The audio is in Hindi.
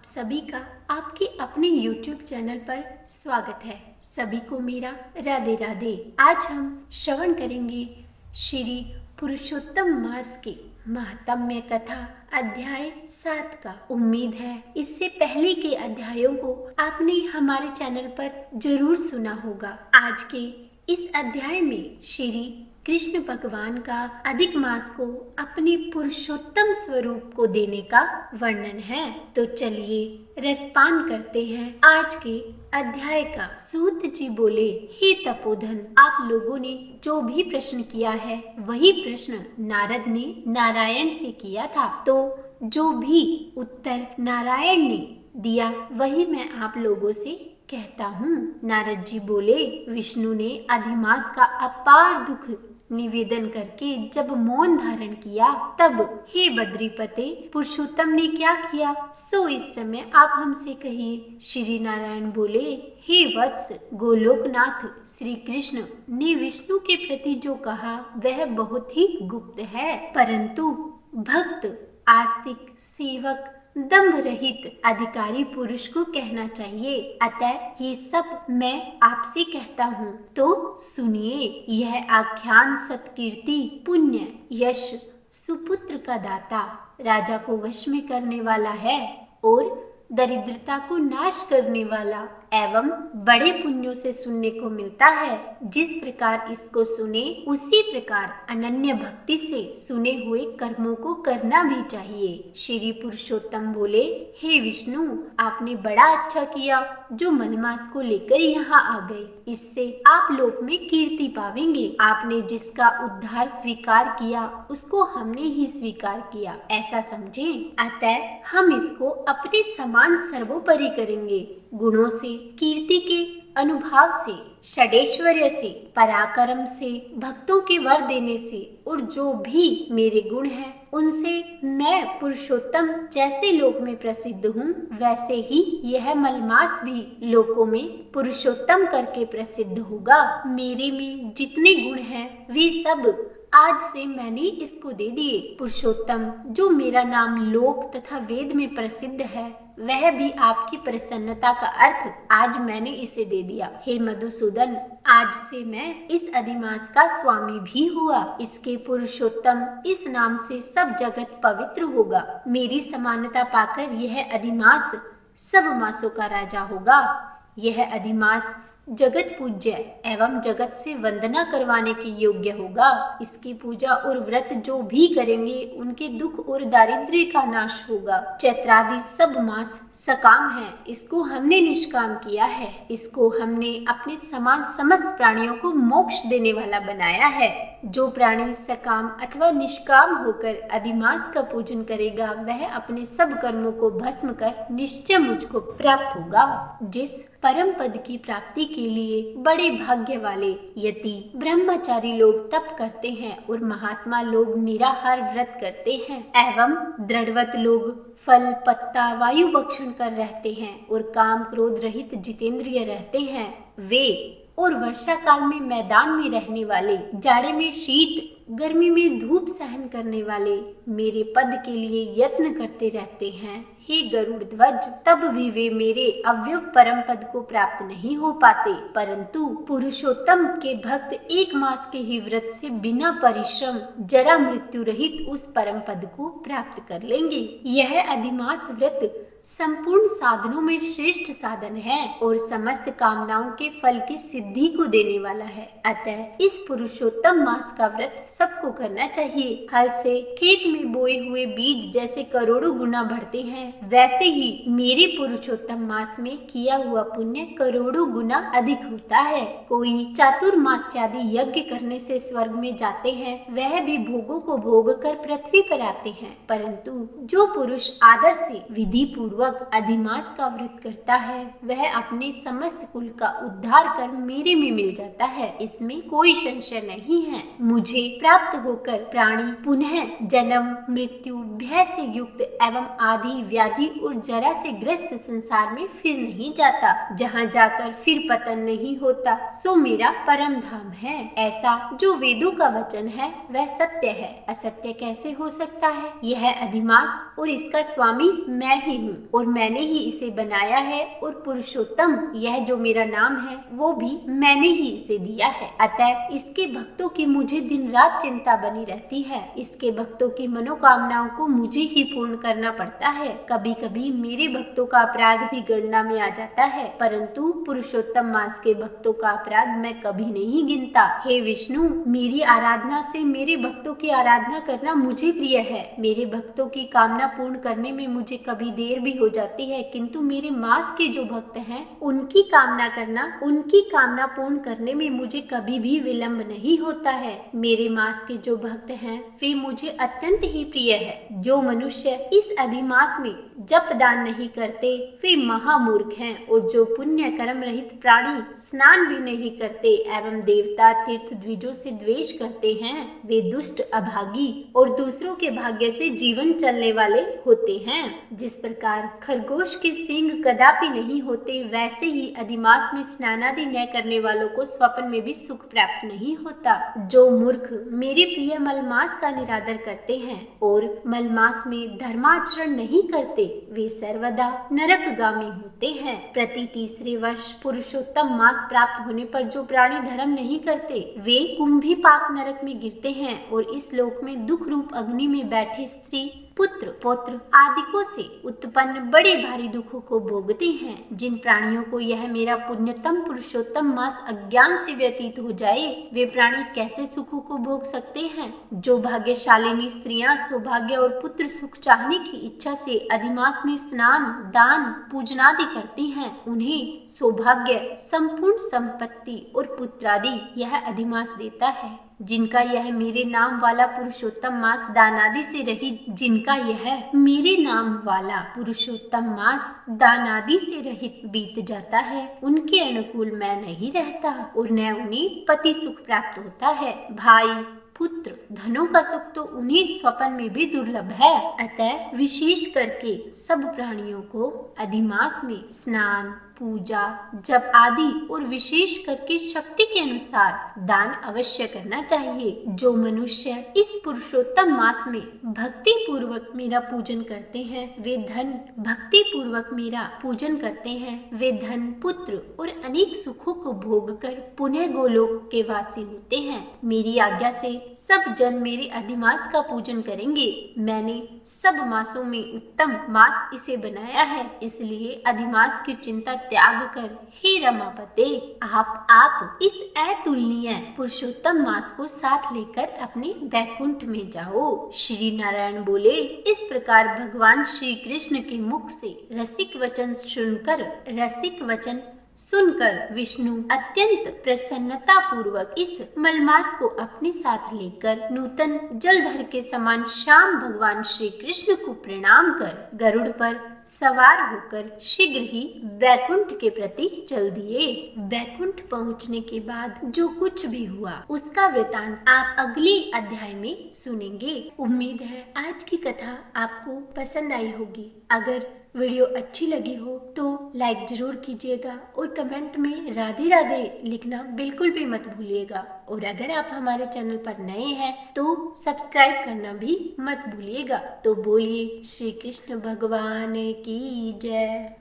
सभी का आपके अपने YouTube चैनल पर स्वागत है। सभी को मेरा राधे राधे। आज हम श्रवण करेंगे श्री पुरुषोत्तम मास की महात्म्य कथा अध्याय 7 का। उम्मीद है इससे पहले के अध्यायों को आपने हमारे चैनल पर जरूर सुना होगा। आज के इस अध्याय में श्री कृष्ण भगवान का अधिक मास को अपने पुरुषोत्तम स्वरूप को देने का वर्णन है। तो चलिए रसपान करते हैं आज के अध्याय का। सूत जी बोले, हे तपोधन, आप लोगों ने जो भी प्रश्न किया है वही प्रश्न नारद ने नारायण से किया था, तो जो भी उत्तर नारायण ने दिया वही मैं आप लोगों से कहता हूँ। नारद जी बोले, विष्णु ने अधिमास का अपार दुख निवेदन करके जब मौन धारण किया, तब हे बद्रीपते, पुरुषोत्तम ने क्या किया सो इस समय आप हमसे कहिए। श्री नारायण बोले, हे वत्स, गोलोकनाथ श्री कृष्ण ने विष्णु के प्रति जो कहा वह बहुत ही गुप्त है, परंतु भक्त, आस्तिक, सेवक, दंभ रहित अधिकारी पुरुष को कहना चाहिए। अतः ये सब मैं आपसे कहता हूँ, तो सुनिए। यह आख्यान सत्कीर्ति, पुण्य, यश, सुपुत्र का दाता, राजा को वश में करने वाला है और दरिद्रता को नाश करने वाला एवं बड़े पुण्यों से सुनने को मिलता है। जिस प्रकार इसको सुने उसी प्रकार अनन्य भक्ति से सुने हुए कर्मों को करना भी चाहिए। श्री पुरुषोत्तम बोले, हे विष्णु, आपने बड़ा अच्छा किया जो मलमास को लेकर यहाँ आ गए। इससे आप लोक में कीर्ति पावेंगे। आपने जिसका उद्धार स्वीकार किया उसको हमने ही स्वीकार किया, ऐसा समझें। अतः हम इसको अपने समान सर्वोपरि करेंगे। गुणों से, कीर्ति के अनुभव से, षडेश्वर्य से, पराक्रम से, भक्तों के वर देने से और जो भी मेरे गुण हैं उनसे मैं पुरुषोत्तम जैसे लोक में प्रसिद्ध हूँ, वैसे ही यह मलमास भी लोकों में पुरुषोत्तम करके प्रसिद्ध होगा। मेरे में जितने गुण हैं वे सब आज से मैंने इसको दे दिए। पुरुषोत्तम जो मेरा नाम लोक तथा वेद में प्रसिद्ध है, वह भी आपकी प्रसन्नता का अर्थ आज मैंने इसे दे दिया। हे मधुसूदन, आज से मैं इस अधिमास का स्वामी भी हुआ। इसके पुरुषोत्तम इस नाम से सब जगत पवित्र होगा। मेरी समानता पाकर यह अधिमास सब मासों का राजा होगा। यह अधिमास जगत पूज्य एवं जगत से वंदना करवाने के योग्य होगा। इसकी पूजा और व्रत जो भी करेंगे उनके दुख और दारिद्र्य का नाश होगा। चैत्रादि सब मास सकाम है, इसको हमने निष्काम किया है। इसको हमने अपने समान समस्त प्राणियों को मोक्ष देने वाला बनाया है। जो प्राणी सकाम अथवा निष्काम होकर अधिमास का पूजन करेगा वह अपने सब कर्मों को भस्म कर निश्चय मुझको प्राप्त होगा। जिस परम पद की प्राप्ति के लिए बड़े भाग्य वाले यति ब्रह्मचारी लोग तप करते हैं और महात्मा लोग निराहार व्रत करते हैं एवं दृढ़वत लोग फल, पत्ता, वायु भक्षण कर रहते हैं और काम क्रोध रहित जितेंद्रिय रहते हैं, वे और वर्षा काल में मैदान में रहने वाले, जाड़े में शीत, गर्मी में धूप सहन करने वाले मेरे पद के लिए यत्न करते रहते हैं। हे गरुड़ ध्वज, तब भी वे मेरे अव्यव परम पद को प्राप्त नहीं हो पाते, परंतु पुरुषोत्तम के भक्त एक मास के ही व्रत से बिना परिश्रम जरा मृत्यु रहित उस परम पद को प्राप्त कर लेंगे। यह अधिमास व्रत संपूर्ण साधनों में श्रेष्ठ साधन है और समस्त कामनाओं के फल की सिद्धि को देने वाला है। अतः इस पुरुषोत्तम मास का व्रत सबको करना चाहिए। हल से खेत में बोए हुए बीज जैसे करोड़ों गुना बढ़ते हैं, वैसे ही मेरे पुरुषोत्तम मास में किया हुआ पुण्य करोड़ों गुना अधिक होता है। कोई चातुर्मास्यादि यज्ञ करने से स्वर्ग में जाते हैं, वह भी भोगों को भोग कर पृथ्वी पर आते हैं, परंतु जो पुरुष आदर से विधि पूर्वक अधिमास का व्रत करता है वह अपने समस्त कुल का उद्धार कर मेरे में मिल जाता है। इसमें कोई संशय नहीं है। मुझे प्राप्त होकर प्राणी पुनः जन्म, मृत्यु, भय से युक्त एवं आदि व्याधि और जरा से ग्रस्त संसार में फिर नहीं जाता। जहाँ जाकर फिर पतन नहीं होता सो मेरा परम धाम है। ऐसा जो वेदों का वचन है वह सत्य है, असत्य कैसे हो सकता है। यह अधिमास और इसका स्वामी मैं ही हूँ। और मैंने ही इसे बनाया है, और पुरुषोत्तम यह जो मेरा नाम है वो भी मैंने ही इसे दिया है। अतः इसके भक्तों की मुझे दिन रात चिंता बनी रहती है। इसके भक्तों की मनोकामनाओं को मुझे ही पूर्ण करना पड़ता है। कभी कभी मेरे भक्तों का अपराध भी गणना में आ जाता है, परंतु पुरुषोत्तम मास के भक्तों का अपराध मैं कभी नहीं गिनता। हे विष्णु, मेरी आराधना से मेरे भक्तों की आराधना करना मुझे प्रिय है। मेरे भक्तों की कामना पूर्ण करने में मुझे कभी देर भी हो जाती है, किंतु मेरे मास के जो भक्त हैं उनकी कामना पूर्ण करने में मुझे कभी भी विलंब नहीं होता है। मेरे मास के जो भक्त हैं वे मुझे अत्यंत ही प्रिय है। जो मनुष्य इस अधिमास में जप दान नहीं करते वे महामूर्ख हैं, और जो पुण्य कर्म रहित प्राणी स्नान भी नहीं करते एवं देवता तीर्थ द्विजों से द्वेष करते हैं वे दुष्ट अभागी और दूसरों के भाग्य से जीवन चलने वाले होते हैं। जिस प्रकार खरगोश के सींग कदापि नहीं होते, वैसे ही अधिमास में स्नानादि न करने वालों को स्वप्न में भी सुख प्राप्त नहीं होता। जो मूर्ख मेरे प्रिय मलमास का निरादर करते हैं और मलमास में धर्माचरण नहीं करते वे सर्वदा नरकगामी होते हैं। प्रति तीसरे वर्ष पुरुषोत्तम मास प्राप्त होने पर जो प्राणी धर्म नहीं करते वे कुंभीपाक नरक में गिरते हैं, और इस लोक में दुख रूप अग्नि में बैठे स्त्री पुत्र पौत्र आदिकों से उत्पन्न बड़े भारी दुखों को भोगते हैं। जिन प्राणियों को यह मेरा पुण्यतम पुरुषोत्तम मास अज्ञान से व्यतीत हो जाए वे प्राणी कैसे सुखों को भोग सकते हैं। जो भाग्यशालिनी स्त्रियां सौभाग्य और पुत्र सुख चाहने की इच्छा से अधिमास में स्नान दान पूजनादि करती हैं उन्हें सौभाग्य संपूर्ण संपत्ति और पुत्रादि यह अधिमास देता है। जिनका यह मेरे नाम वाला पुरुषोत्तम मास दानादि से रहित बीत जाता है उनके अनुकूल मैं नहीं रहता, और न उन्हें पति सुख प्राप्त होता है। भाई पुत्र धनों का सुख तो उन्हें स्वप्न में भी दुर्लभ है। अतः विशेष करके सब प्राणियों को अधिमास में स्नान पूजा जप आदि और विशेष करके शक्ति के अनुसार दान अवश्य करना चाहिए। जो मनुष्य इस पुरुषोत्तम मास में भक्ति पूर्वक मेरा पूजन करते हैं वे धन पुत्र और अनेक सुखों को भोग कर पुनः गोलोक के वासी होते हैं। मेरी आज्ञा से सब जन मेरे अधिमास का पूजन करेंगे। मैंने सब मासों में उत्तम मास इसे बनाया है, इसलिए अधिमास की चिंता त्याग कर हे रमापते आप इस अतुलनीय पुरुषोत्तम मास को साथ लेकर अपने वैकुंठ में जाओ। श्री नारायण बोले। इस प्रकार भगवान श्री कृष्ण के मुख से रसिक वचन सुनकर विष्णु अत्यंत प्रसन्नता पूर्वक इस मलमास को अपने साथ लेकर नूतन जलधर के समान श्याम भगवान श्री कृष्ण को प्रणाम कर गरुड़ पर सवार होकर शीघ्र ही वैकुंठ के प्रति चल दिए। वैकुंठ पहुंचने के बाद जो कुछ भी हुआ उसका वृतांत आप अगले अध्याय में सुनेंगे। उम्मीद है आज की कथा आपको पसंद आई होगी। अगर वीडियो अच्छी लगी हो तो लाइक जरूर कीजिएगा और कमेंट में राधे राधे लिखना बिल्कुल भी मत भूलिएगा। और अगर आप हमारे चैनल पर नए हैं तो सब्सक्राइब करना भी मत भूलिएगा। तो बोलिए श्री कृष्ण भगवान की जय।